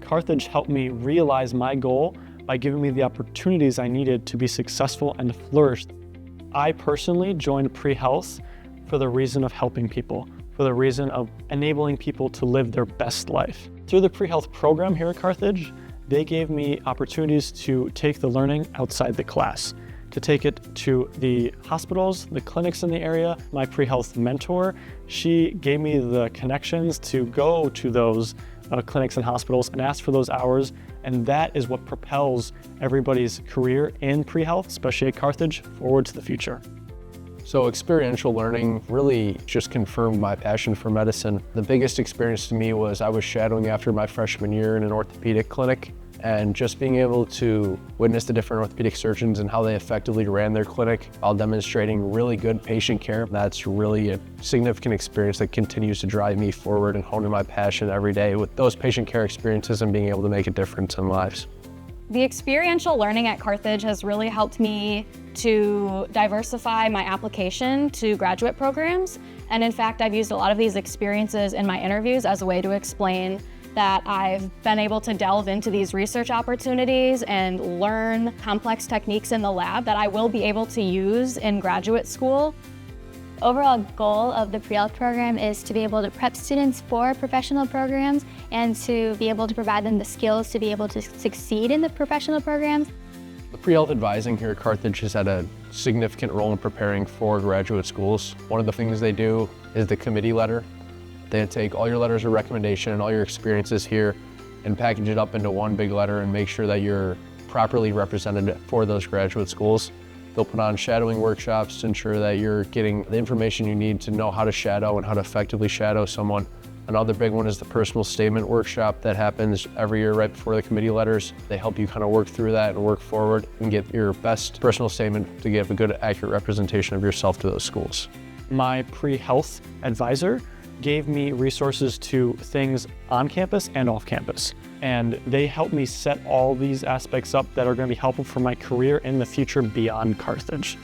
Carthage helped me realize my goal by giving me the opportunities I needed to be successful and flourish. I personally joined pre-health for the reason of helping people, for the reason of enabling people to live their best life. Through the pre-health program here at Carthage, they gave me opportunities to take the learning outside the class, to take it to the hospitals, the clinics in the area. My pre-health mentor, she gave me the connections to go to those clinics and hospitals and ask for those hours, and that is what propels everybody's career in pre-health, especially at Carthage, forward to the future. So experiential learning really just confirmed my passion for medicine. The biggest experience to me was I was shadowing after my freshman year in an orthopedic clinic, and just being able to witness the different orthopedic surgeons and how they effectively ran their clinic while demonstrating really good patient care. That's really a significant experience that continues to drive me forward and hone in my passion every day with those patient care experiences and being able to make a difference in lives. The experiential learning at Carthage has really helped me to diversify my application to graduate programs. And in fact, I've used a lot of these experiences in my interviews as a way to explain that I've been able to delve into these research opportunities and learn complex techniques in the lab that I will be able to use in graduate school. Overall goal of the pre-health program is to be able to prep students for professional programs and to be able to provide them the skills to be able to succeed in the professional programs. The pre-health advising here at Carthage has had a significant role in preparing for graduate schools. One of the things they do is the committee letter. They take all your letters of recommendation and all your experiences here and package it up into one big letter and make sure that you're properly represented for those graduate schools. They'll put on shadowing workshops to ensure that you're getting the information you need to know how to shadow and how to effectively shadow someone. Another big one is the personal statement workshop that happens every year right before the committee letters. They help you kind of work through that and work forward and get your best personal statement to give a good, accurate representation of yourself to those schools. My pre-health advisor gave me resources to things on campus and off campus. And they helped me set all these aspects up that are going to be helpful for my career in the future beyond Carthage.